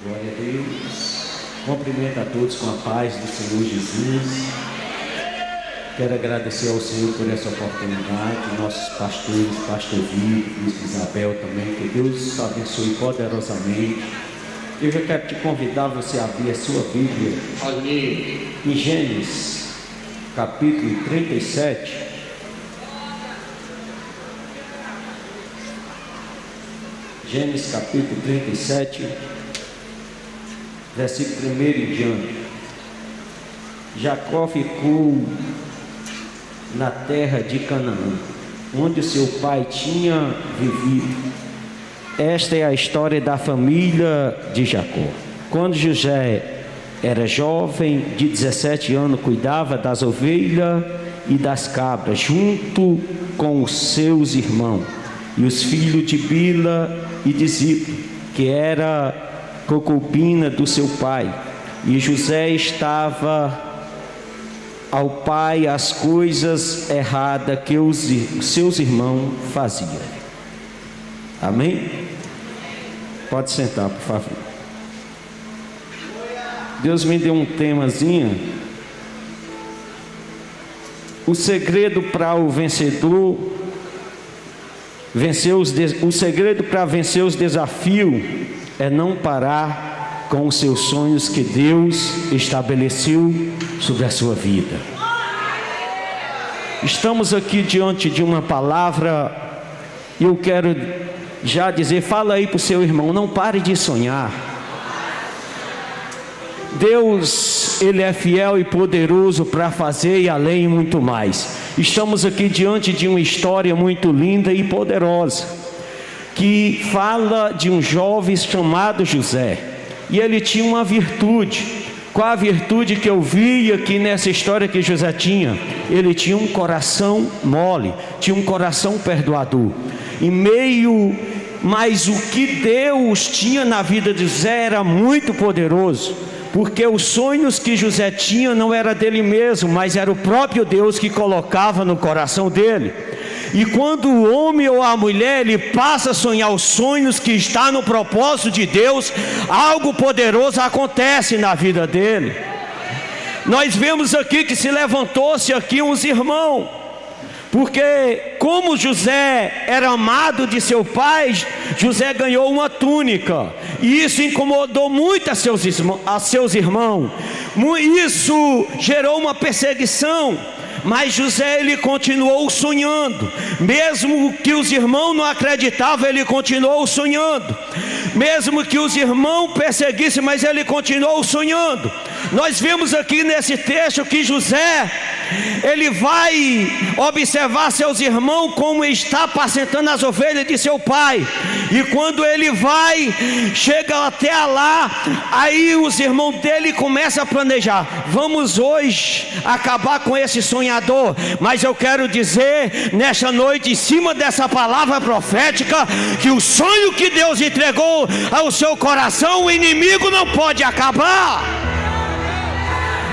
Glória a Deus. Cumprimento a todos com a paz do Senhor Jesus. Quero agradecer ao Senhor por essa oportunidade, nossos pastores, pastor Vitor, Bispo Isabel também, que Deus abençoe poderosamente. Eu já quero te convidar você a abrir a sua Bíblia em Gênesis, capítulo 37. Gênesis capítulo 37, versículo 1 em diante. Jacó ficou na terra de Canaã, onde seu pai tinha vivido. Esta é a história da família de Jacó. Quando José era jovem, de 17 anos, cuidava das ovelhas e das cabras, junto com os seus irmãos e os filhos de Bila e de Zilpa, que era concubina do seu pai. E José estava ao pai as coisas erradas que os seus irmãos faziam. Amém? Pode sentar, por favor. Deus me deu um temazinho. O segredo para o vencedor, o segredo para vencer os desafios é não parar com os seus sonhos que Deus estabeleceu sobre a sua vida. Estamos aqui diante de uma palavra e eu quero já dizer, fala aí para o seu irmão, não pare de sonhar. Deus, Ele é fiel e poderoso para fazer e além e muito mais. Estamos aqui diante de uma história muito linda e poderosa, que fala de um jovem chamado José, e ele tinha uma virtude. Qual a virtude que eu vi aqui nessa história que José tinha? Ele tinha um coração mole, tinha um coração perdoador. Mas o que Deus tinha na vida de José era muito poderoso, porque os sonhos que José tinha não era dele mesmo, mas era o próprio Deus que colocava no coração dele. E quando o homem ou a mulher ele passa a sonhar os sonhos que está no propósito de Deus, algo poderoso acontece na vida dele. Nós vemos aqui que se levantou-se aqui uns irmãos, porque como José era amado de seu pai, José ganhou uma túnica, e isso incomodou muito a seus irmãos. Isso gerou uma perseguição, mas José ele continuou sonhando, mesmo que os irmãos não acreditavam, ele continuou sonhando, mesmo que os irmãos perseguissem, mas ele continuou sonhando. Nós vemos aqui nesse texto que José, ele vai observar seus irmãos como está apacentando as ovelhas de seu pai, e quando ele chega até lá, aí os irmãos dele começam a planejar, vamos hoje acabar com esse sonhador. Mas eu quero dizer nesta noite, em cima dessa palavra profética, que o sonho que Deus entregou ao seu coração, o inimigo não pode acabar.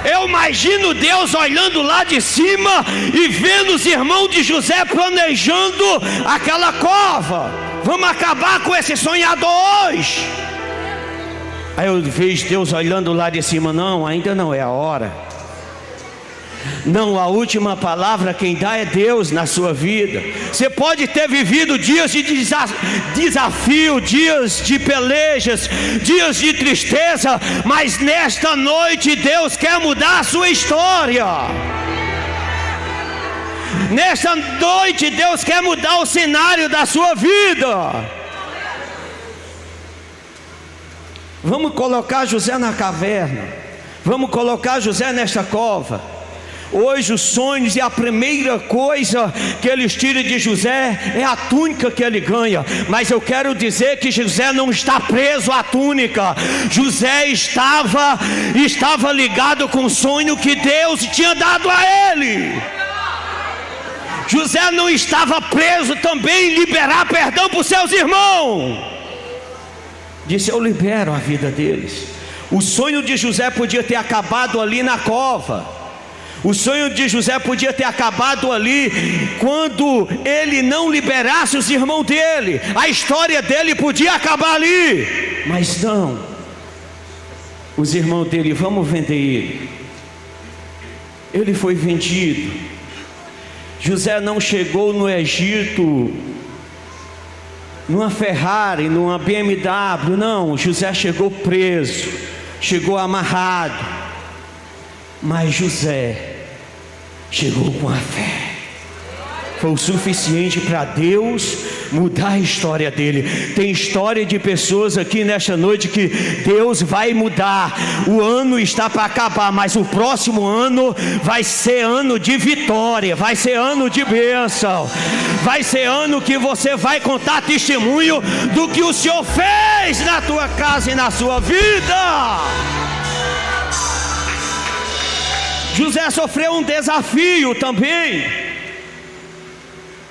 Eu imagino Deus olhando lá de cima e vendo os irmãos de José planejando aquela cova. Vamos acabar com esse sonhador hoje. Aí eu vejo Deus olhando lá de cima, não, ainda não é a hora. Não, a última palavra quem dá é Deus na sua vida. Você pode ter vivido dias de desafio, dias de pelejas, dias de tristeza, mas nesta noite Deus quer mudar a sua história. Nesta noite Deus quer mudar o cenário da sua vida. Vamos colocar José na caverna, vamos colocar José nesta cova. Hoje os sonhos, e a primeira coisa que eles tiram de José é a túnica que ele ganha. Mas eu quero dizer que José não está preso à túnica. José estava ligado com o sonho que Deus tinha dado a ele. José não estava preso também em liberar perdão para os seus irmãos. Disse, eu libero a vida deles. O sonho de José podia ter acabado ali na cova. O sonho de José podia ter acabado ali, quando ele não liberasse os irmãos dele. A história dele podia acabar ali, mas não. Os irmãos dele: vamos vender ele. Ele foi vendido. José não chegou no Egito numa Ferrari, numa BMW, não. José chegou preso, chegou amarrado. Mas José chegou com a fé. Foi o suficiente para Deus mudar a história dele. Tem história de pessoas aqui nesta noite que Deus vai mudar. O ano está para acabar, mas o próximo ano vai ser ano de vitória, vai ser ano de bênção, vai ser ano que você vai contar testemunho do que o Senhor fez na tua casa e na sua vida. José sofreu um desafio também,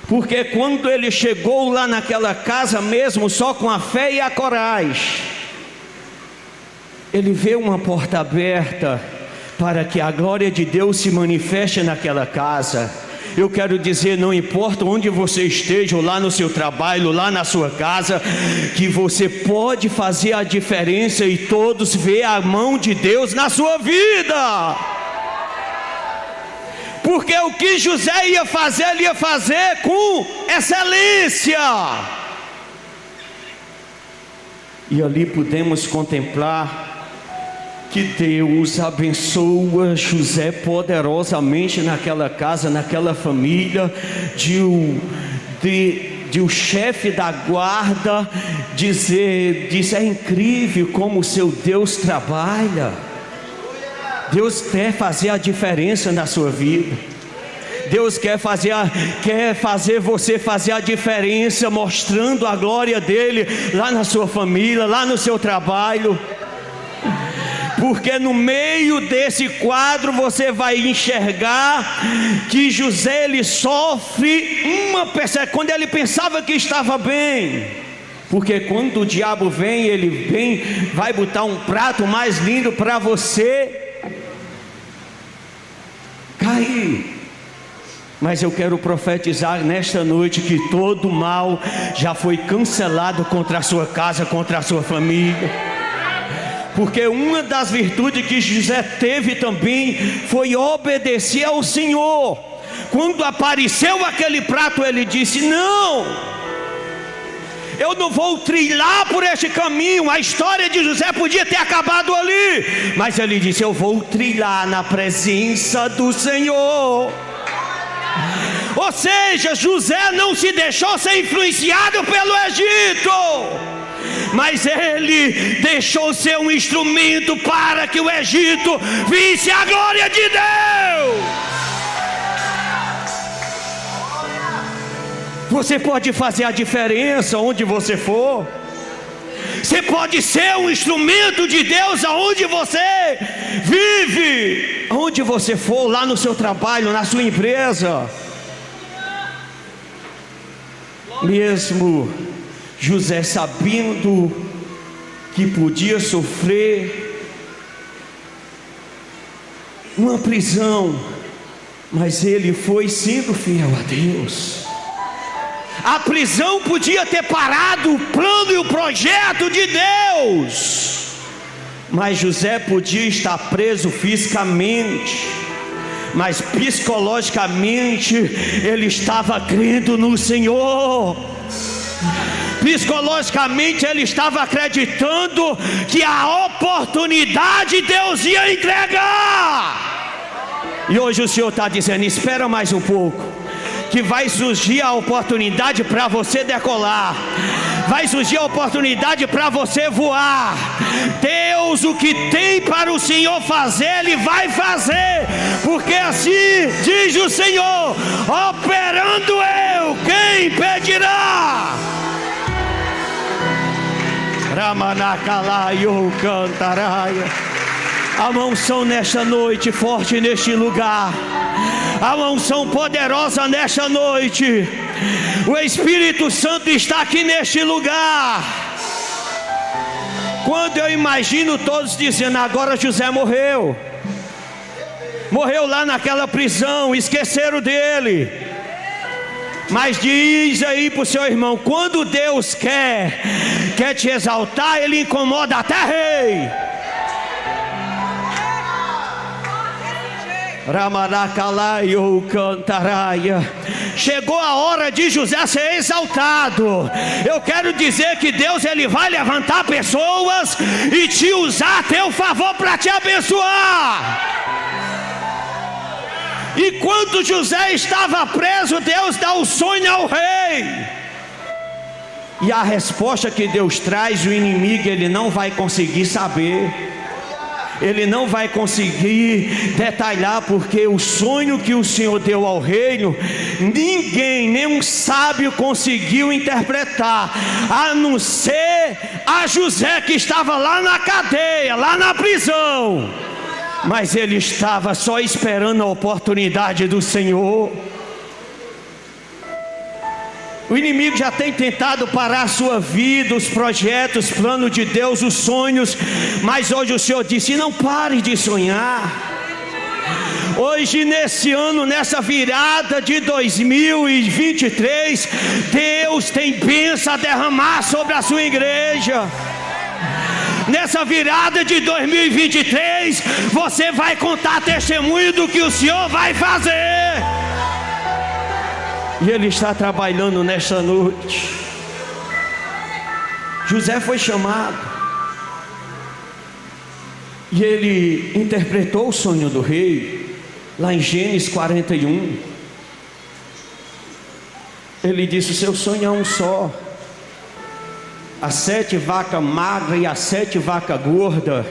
porque quando ele chegou lá naquela casa mesmo, só com a fé e a coragem, ele vê uma porta aberta para que a glória de Deus se manifeste naquela casa. Eu quero dizer, não importa onde você esteja, ou lá no seu trabalho, ou lá na sua casa, que você pode fazer a diferença e todos ver a mão de Deus na sua vida. Porque o que José ia fazer, ele ia fazer com excelência. E ali podemos contemplar que Deus abençoa José poderosamente naquela casa, naquela família, de o chefe da guarda dizer: é incrível como o seu Deus trabalha. Deus quer fazer a diferença na sua vida. Deus quer fazer você fazer a diferença, mostrando a glória dele lá na sua família, lá no seu trabalho. Porque no meio desse quadro você vai enxergar que José, ele sofre uma perseguição quando ele pensava que estava bem. Porque quando o diabo vem, ele vem, vai botar um prato mais lindo para você cair. Mas eu quero profetizar nesta noite que todo mal já foi cancelado contra a sua casa, contra a sua família. Porque uma das virtudes que José teve também foi obedecer ao Senhor. Quando apareceu aquele prato, ele disse: não, eu não vou trilhar por este caminho. A história de José podia ter acabado ali, mas ele disse: eu vou trilhar na presença do Senhor. Ou seja, José não se deixou ser influenciado pelo Egito, mas ele deixou ser um instrumento para que o Egito visse a glória de Deus. Você pode fazer a diferença onde você for. Você pode ser um instrumento de Deus aonde você vive, aonde você for, lá no seu trabalho, na sua empresa. Mesmo José sabendo que podia sofrer uma prisão, mas ele foi sendo fiel a Deus. A prisão podia ter parado o plano e o projeto de Deus, mas José podia estar preso fisicamente, mas psicologicamente ele estava crendo no Senhor. Psicologicamente ele estava acreditando que a oportunidade Deus ia entregar. E hoje o Senhor está dizendo: espera mais um pouco, que vai surgir a oportunidade para você decolar, vai surgir a oportunidade para você voar. Deus, o que tem para o Senhor fazer, Ele vai fazer, porque assim diz o Senhor: operando eu, quem impedirá? Ramanacalaio cantaraia. A unção nesta noite forte neste lugar, a unção poderosa nesta noite. O Espírito Santo está aqui neste lugar. Quando eu imagino todos dizendo: agora José morreu, morreu lá naquela prisão, esqueceram dele. Mas diz aí para o seu irmão: quando Deus quer te exaltar, Ele incomoda até rei. Ramaracalaio cantaraia. Chegou a hora de José ser exaltado. Eu quero dizer que Deus, ele vai levantar pessoas e te usar a teu favor para te abençoar. E quando José estava preso, Deus dá o sonho ao rei. E a resposta que Deus traz, o inimigo, ele não vai conseguir saber. Ele não vai conseguir detalhar, porque o sonho que o Senhor deu ao reino, ninguém, nenhum sábio conseguiu interpretar, a não ser a José, que estava lá na cadeia, lá na prisão. Mas ele estava só esperando a oportunidade do Senhor. O inimigo já tem tentado parar a sua vida, os projetos, planos de Deus, os sonhos. Mas hoje o Senhor disse: não pare de sonhar. Hoje, nesse ano, nessa virada de 2023, Deus tem bênção a derramar sobre a sua igreja. Nessa virada de 2023, você vai contar testemunho do que o Senhor vai fazer. E Ele está trabalhando nesta noite. José foi chamado, e ele interpretou o sonho do rei, lá em Gênesis 41. Ele disse: o seu sonho é um só. As 7 vacas magras e as 7 vacas gordas.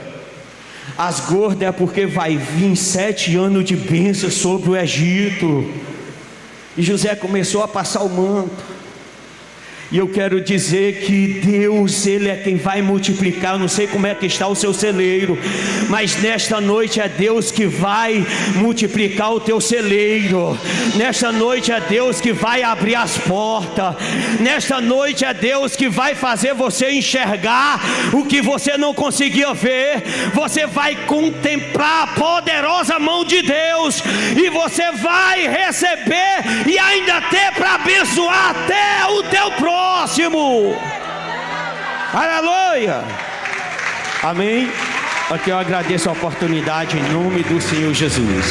As gordas é porque vai vir 7 anos de bênção sobre o Egito. E José começou a passar o manto. E eu quero dizer que Deus, Ele é quem vai multiplicar. Eu não sei como é que está o seu celeiro, mas nesta noite é Deus que vai multiplicar o teu celeiro. Nesta noite é Deus que vai abrir as portas. Nesta noite é Deus que vai fazer você enxergar o que você não conseguia ver. Você vai contemplar a poderosa mão de Deus, e você vai receber e ainda ter para abençoar até o teu próximo. Aleluia, amém. Aqui eu agradeço a oportunidade em nome do Senhor Jesus.